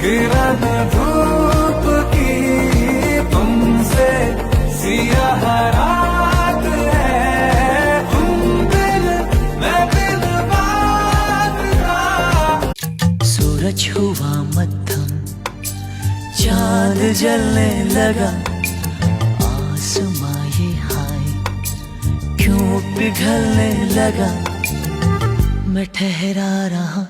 किरण धूप की तुमसे सियाह रात है, तुम दिल मैं दिल बात का। सूरज हुआ मध्यम, चांद जलने लगा, आसमां ये हाय क्यों पिघलने लगा। मैं ठहरा रहा